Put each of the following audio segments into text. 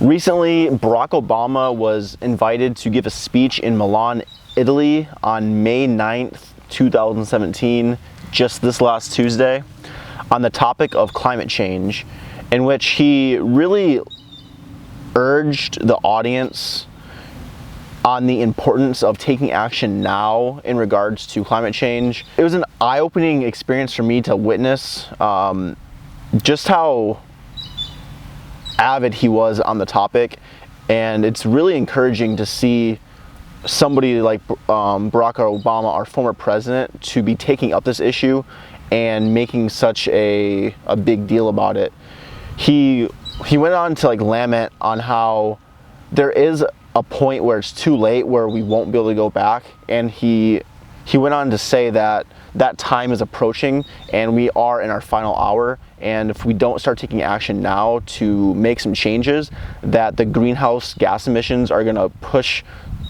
Recently, Barack Obama was invited to give a speech in Milan, Italy on May 9th, 2017, just this last Tuesday, on the topic of climate change, in which he really urged the audience on the importance of taking action now in regards to climate change. It was an eye-opening experience for me to witness just how avid he was on the topic, and it's really encouraging to see somebody like Barack Obama, our former president, to be taking up this issue and making such a big deal about it. He went on to lament on how there is a point where it's too late, where we won't be able to go back, and he went on to say that that time is approaching and we are in our final hour, and if we don't start taking action now to make some changes, that the greenhouse gas emissions are going to push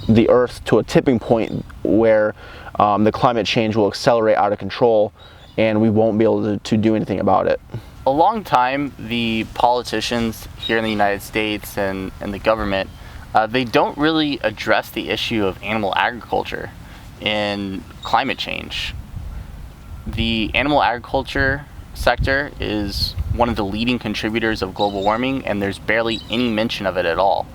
the earth to a tipping point where the climate change will accelerate out of control and we won't be able to do anything about it. A long time, the politicians here in the United States and the government, they don't really address the issue of animal agriculture in climate change. The animal agriculture sector is one of the leading contributors of global warming, and there's barely any mention of it at all.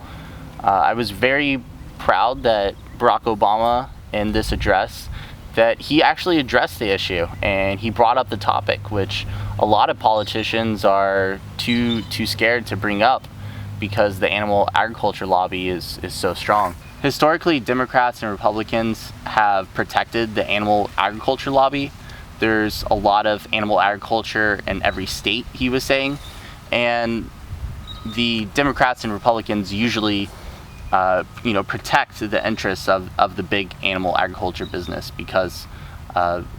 I was very proud that Barack Obama, in this address, that he actually addressed the issue and he brought up the topic, which a lot of politicians are too scared to bring up because the animal agriculture lobby is so strong. Historically, Democrats and Republicans have protected the animal agriculture lobby. There's a lot of animal agriculture in every state, he was saying, and the Democrats and Republicans usually protect the interests of the big animal agriculture business because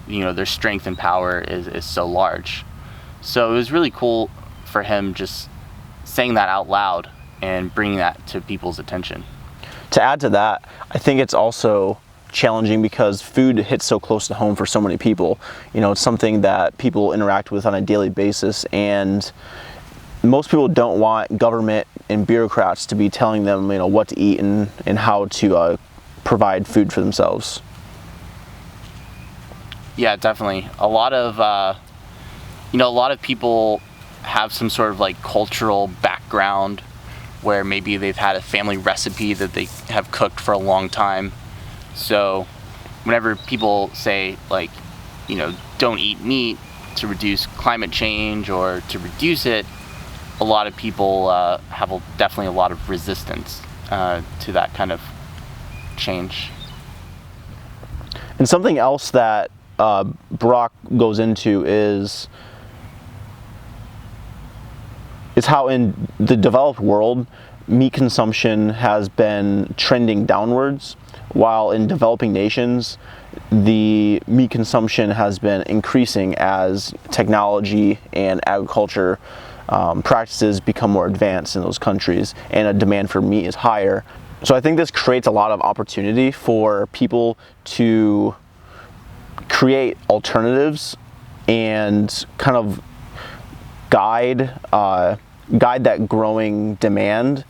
their strength and power is so large. So it was really cool for him just saying that out loud and bringing that to people's attention. To add to that, I think it's also challenging because food hits so close to home for so many people. It's something that people interact with on a daily basis, and most people don't want government and bureaucrats to be telling them what to eat and how to provide food for themselves. Yeah, definitely. A lot of people have some sort of cultural background where maybe they've had a family recipe that they have cooked for a long time. So whenever people say don't eat meat to reduce climate change or to reduce it, a lot of people have definitely a lot of resistance to that kind of change. And something else that Barack goes into is how in the developed world, meat consumption has been trending downwards, while in developing nations, the meat consumption has been increasing as technology and agriculture practices become more advanced in those countries and a demand for meat is higher. So I think this creates a lot of opportunity for people to create alternatives and kind of guide that growing demand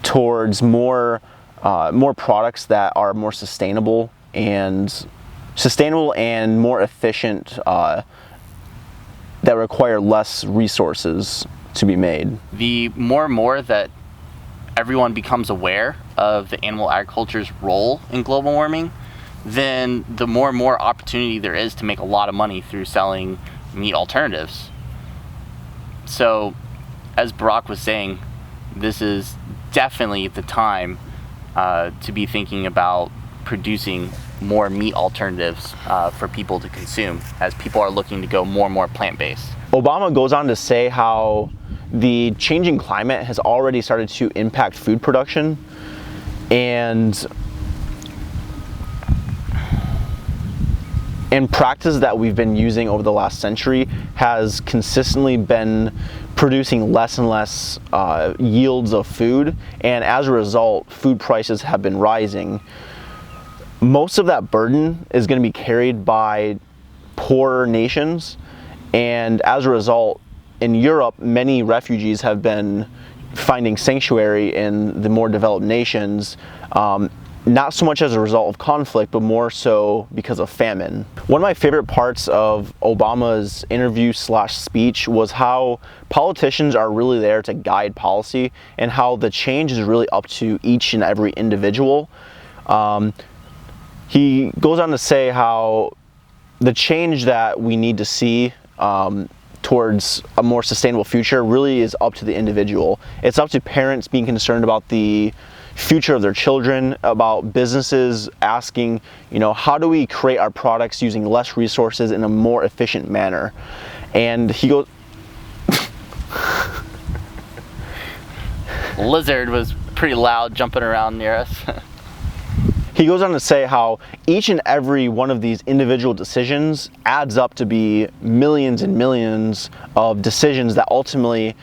towards more products that are more sustainable and more efficient, that require less resources to be made. The more and more that everyone becomes aware of the animal agriculture's role in global warming, then the more and more opportunity there is to make a lot of money through selling meat alternatives. So, as Barack was saying, this is definitely the time to be thinking about producing more meat alternatives for people to consume, as people are looking to go more and more plant-based. Obama goes on to say how the changing climate has already started to impact food production, and practice that we've been using over the last century has consistently been producing less and less yields of food, and as a result, food prices have been rising. Most of that burden is going to be carried by poorer nations, and as a result, in Europe, many refugees have been finding sanctuary in the more developed nations, not so much as a result of conflict, but more so because of famine. One of my favorite parts of Obama's interview / speech was how politicians are really there to guide policy, and how the change is really up to each and every individual. He goes on to say how the change that we need to see towards a more sustainable future really is up to the individual. It's up to parents being concerned about the future of their children, about businesses asking, how do we create our products using less resources in a more efficient manner? And he goes... Lizard was pretty loud jumping around near us. He goes on to say how each and every one of these individual decisions adds up to be millions and millions of decisions that ultimately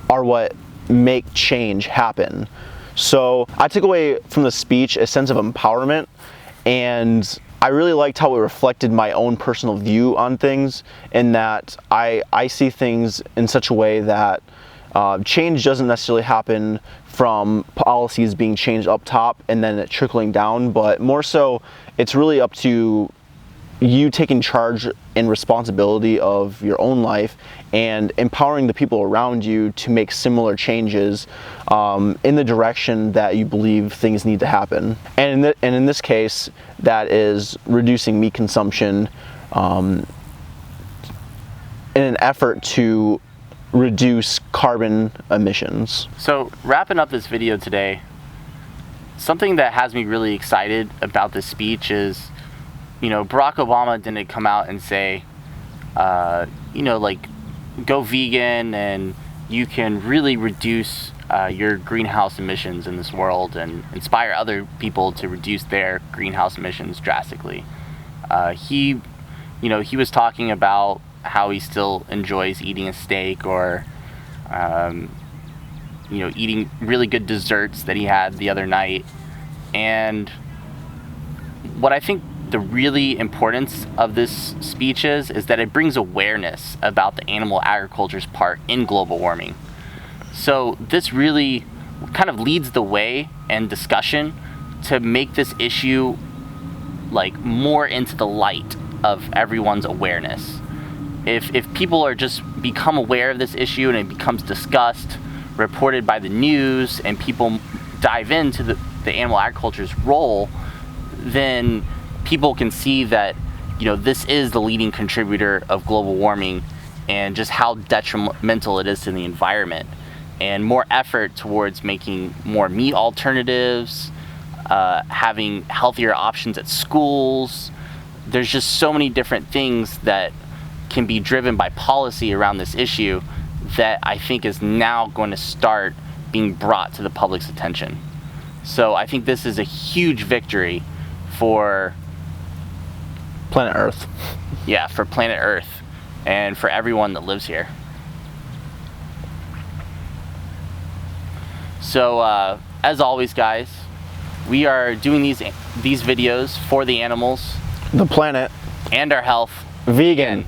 are what make change happen. So I took away from the speech a sense of empowerment, and I really liked how it reflected my own personal view on things, in that I see things in such a way that change doesn't necessarily happen from policies being changed up top and then it trickling down, but more so it's really up to you taking charge and responsibility of your own life and empowering the people around you to make similar changes in the direction that you believe things need to happen. And in this case, that is reducing meat consumption in an effort to reduce carbon emissions. So wrapping up this video today, something that has me really excited about this speech is, Barack Obama didn't come out and say, go vegan and you can really reduce your greenhouse emissions in this world and inspire other people to reduce their greenhouse emissions drastically. He was talking about how he still enjoys eating a steak, or eating really good desserts that he had the other night. And what I think the really importance of this speech is that it brings awareness about the animal agriculture's part in global warming. So this really kind of leads the way and discussion to make this issue more into the light of everyone's awareness. If people are just become aware of this issue and it becomes discussed, reported by the news, and people dive into the animal agriculture's role, then people can see that this is the leading contributor of global warming and just how detrimental it is to the environment. And more effort towards making more meat alternatives, having healthier options at schools. There's just so many different things that can be driven by policy around this issue that I think is now going to start being brought to the public's attention. So I think this is a huge victory for planet Earth. Yeah, for planet Earth and for everyone that lives here. So as always, guys, we are doing these videos for the animals, the planet, and our health. Vegan.